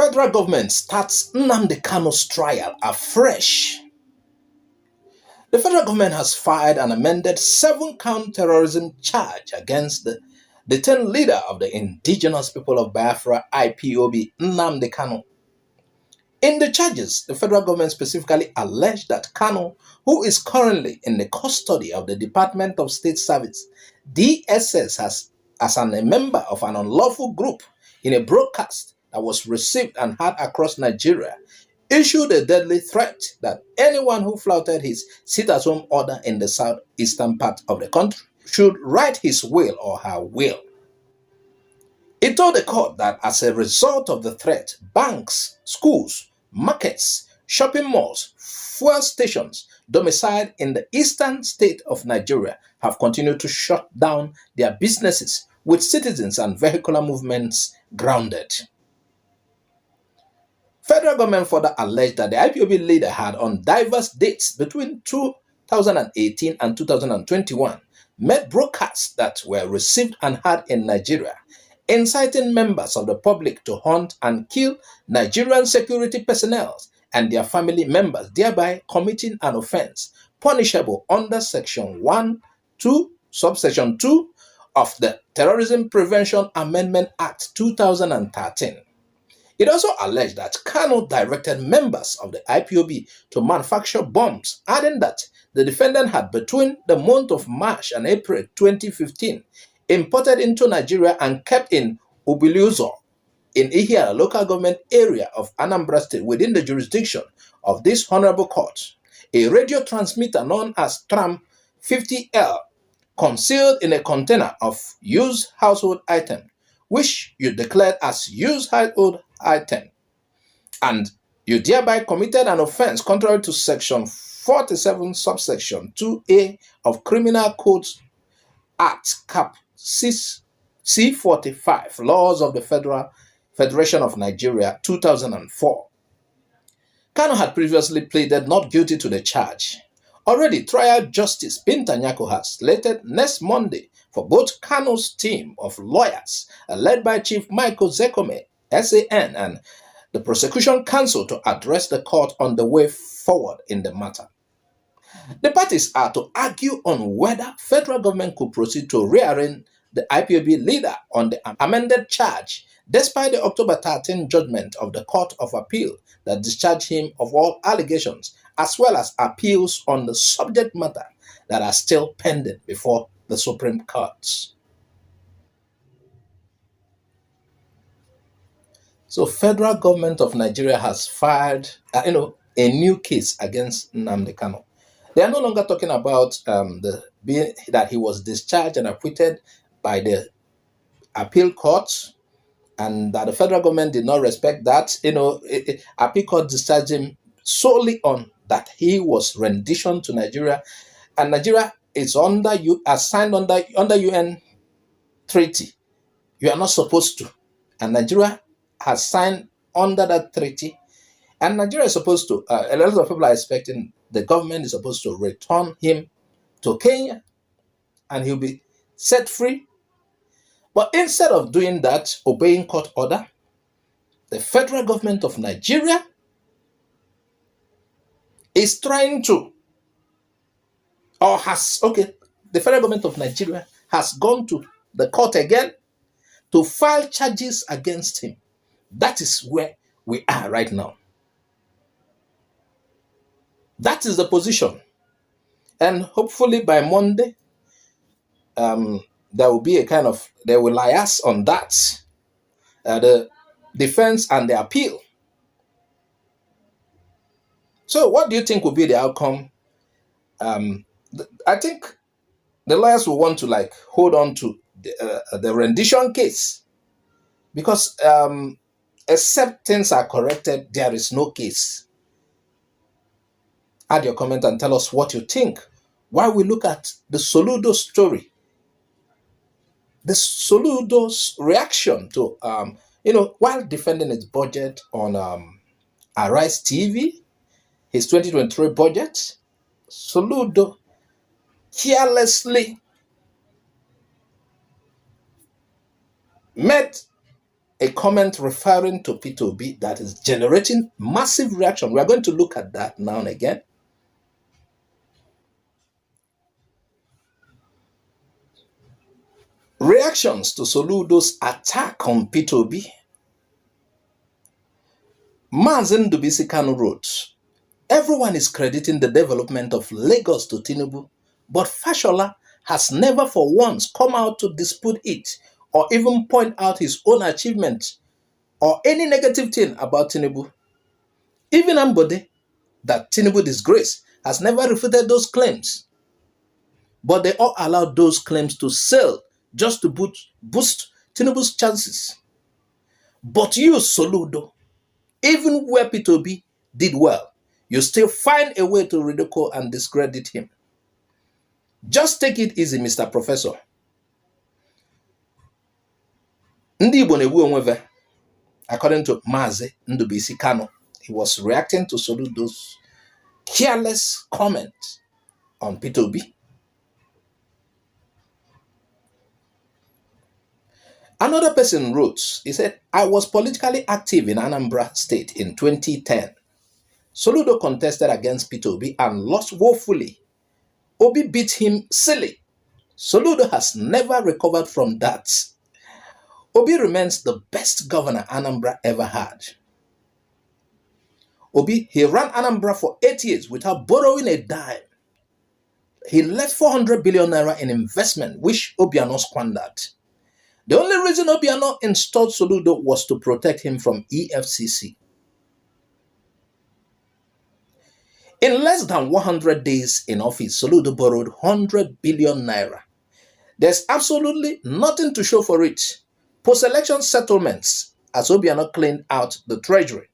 Federal government starts Nnamdi Kanu's trial afresh. The federal government has filed an amended 7-count terrorism charge against the detained leader of the indigenous people of Biafra, IPOB, Nnamdi Kanu. In the charges, the federal government specifically alleged that Kanu, who is currently in the custody of the Department of State Service, DSS, as a member of an unlawful group in a broadcast that was received and heard across Nigeria, issued a deadly threat that anyone who flouted his sit-at-home order in the southeastern part of the country should write his will or her will. It told the court that as a result of the threat, banks, schools, markets, shopping malls, fuel stations domiciled in the eastern state of Nigeria have continued to shut down their businesses, with citizens and vehicular movements grounded. Federal government further alleged that the IPOB leader had on diverse dates between 2018 and 2021 made broadcasts that were received and heard in Nigeria, inciting members of the public to hunt and kill Nigerian security personnel and their family members, thereby committing an offense punishable under Section 1(2), Subsection 2 of the Terrorism Prevention Amendment Act 2013. It also alleged that Kanu directed members of the IPOB to manufacture bombs, adding that the defendant had, between the month of March and April 2015, imported into Nigeria and kept in Obiluzo in Ihia, local government area of Anambra State, within the jurisdiction of this honorable court, a radio transmitter known as Tram 50L, concealed in a container of used household item, which you declared as used household item, and you thereby committed an offense contrary to Section 47, Subsection 2A of Criminal Code Act Cap 6 C45, Laws of the Federation of Nigeria, 2004. Kanu had previously pleaded not guilty to the charge. Already, trial justice Binta Nyako has slated next Monday for both Kanu's team of lawyers, led by Chief Michael Zekome, SAN, and the prosecution counsel to address the court on the way forward in the matter. The parties are to argue on whether federal government could proceed to rearrange the IPOB leader on the amended charge, despite the October 13 judgment of the Court of Appeal that discharged him of all allegations, as well as appeals on the subject matter that are still pending before the Supreme Court. So, federal government of Nigeria has filed, a new case against Nnamdi Kanu. They are no longer talking about that he was discharged and acquitted by the appeal court, and that the federal government did not respect that. Appeal court discharged him solely on that he was rendition to Nigeria, and Nigeria is signed under UN treaty. You are not supposed to, and Nigeria has signed under that treaty, and Nigeria is supposed to. A lot of people are expecting the government is supposed to return him to Kenya, and he'll be set free. But instead of doing that, obeying court order, the federal government of Nigeria is trying to, the federal government of Nigeria has gone to the court again to file charges against him. That is where we are right now. That is the position. And hopefully by Monday, there will be they will liaise on that, the defense and the appeal. So what do you think will be the outcome? I think the lawyers will want to hold on to the rendition case, because except things are corrected, there is no case. Add your comment and tell us what you think while we look at the Soludo story. The Soludo's reaction to, while defending its budget on Arise TV, his 2023 budget, Soludo carelessly made a comment referring to Peter Obi that is generating massive reaction. We are going to look at that now and again. Reactions to Soludo's attack on Peter Obi. Nnamdi Kanu wrote, everyone is crediting the development of Lagos to Tinubu, but Fashola has never for once come out to dispute it or even point out his own achievement or any negative thing about Tinubu. Even Ambode, that Tinubu disgrace, has never refuted those claims. But they all allowed those claims to sail just to boost Tinubu's chances. But you, Soludo, even where Peter Obi did well, you still find a way to ridicule and discredit him. Just take it easy, Mr. Professor. Ndị Igbo na-egbu onweve, according to Nnamdi Kanu, he was reacting to Soludo's careless comment on Peter Obi. Another person wrote, he said, I was politically active in Anambra State in 2010. Soludo contested against Peter Obi and lost woefully. Obi beat him silly. Soludo has never recovered from that. Obi remains the best governor Anambra ever had. Obi, he ran Anambra for 8 years without borrowing a dime. He left 400 billion naira in investment, which Obiano squandered. The only reason Obiano installed Soludo was to protect him from EFCC. In less than 100 days in office, Soludo borrowed 100 billion naira. There's absolutely nothing to show for it. Post-election settlements, as Obiano cleaned out the treasury.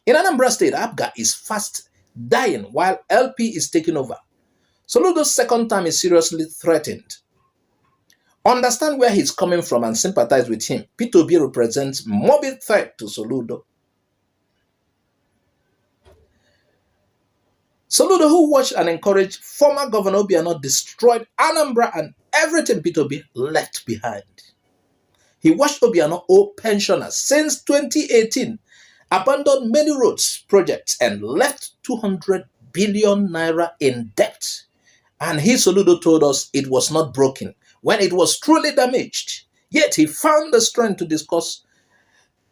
In Anambra State, APGA is fast dying while LP is taking over. Soludo's second term is seriously threatened. Understand where he's coming from and sympathize with him. Peter Obi represents morbid threat to Soludo. Soludo, who watched and encouraged former Governor Obiano, destroyed Anambra and everything Peter Obi left behind. He watched Obiano owe pensioners since 2018, abandoned many roads projects, and left 200 billion naira in debt. And he, Soludo, told us it was not broken when it was truly damaged. Yet he found the strength to discuss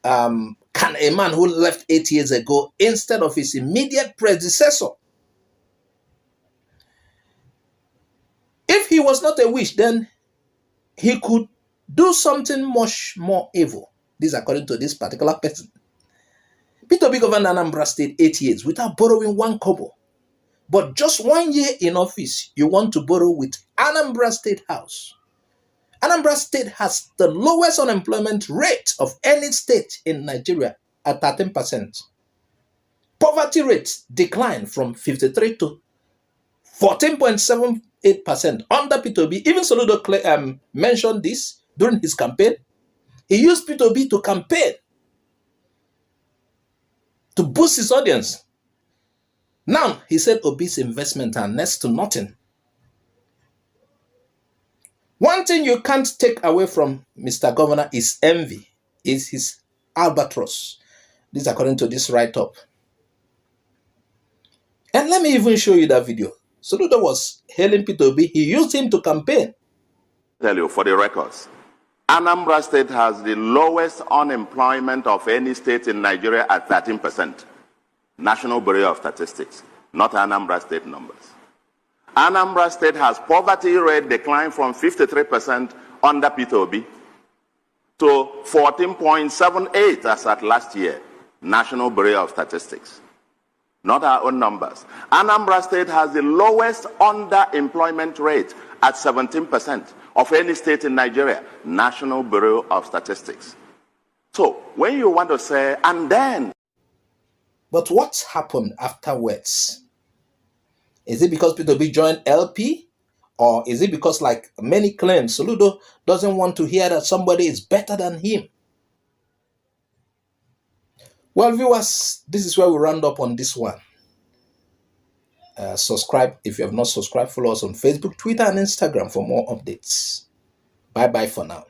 can a man who left 8 years ago instead of his immediate predecessor. If he was not a witch, then he could do something much more evil. This according to this particular person. Peter Obi governed Anambra State 8 years without borrowing one kobo. But just 1 year in office, you want to borrow with Anambra State House. Anambra State has the lowest unemployment rate of any state in Nigeria at 13%. Poverty rates declined from 53 to 14.78% under Peter Obi. Even Soludo mentioned this during his campaign. He used Peter Obi to campaign to boost his audience. Now, he said Obi's investment are next to nothing. One thing you can't take away from Mr. Governor is envy, is his albatross. This according to this write-up. And let me even show you that video. Soludo was hailing Peter Obi. He used him to campaign. Tell you for the records, Anambra State has the lowest unemployment of any state in Nigeria at 13%. National Bureau of Statistics, not Anambra State numbers. Anambra State has poverty rate declined from 53% under Peter Obi to 14.78 as at last year. National Bureau of Statistics, not our own numbers. Anambra State has the lowest underemployment rate at 17% of any state in Nigeria. National Bureau of Statistics. So when you want to say, and then. But what's happened afterwards? Is it because Peter Obi joined LP? Or is it because, like many claim, Soludo doesn't want to hear that somebody is better than him? Well, viewers, this is where we round up on this one. Subscribe if you have not subscribed. Follow us on Facebook, Twitter, and Instagram for more updates. Bye-bye for now.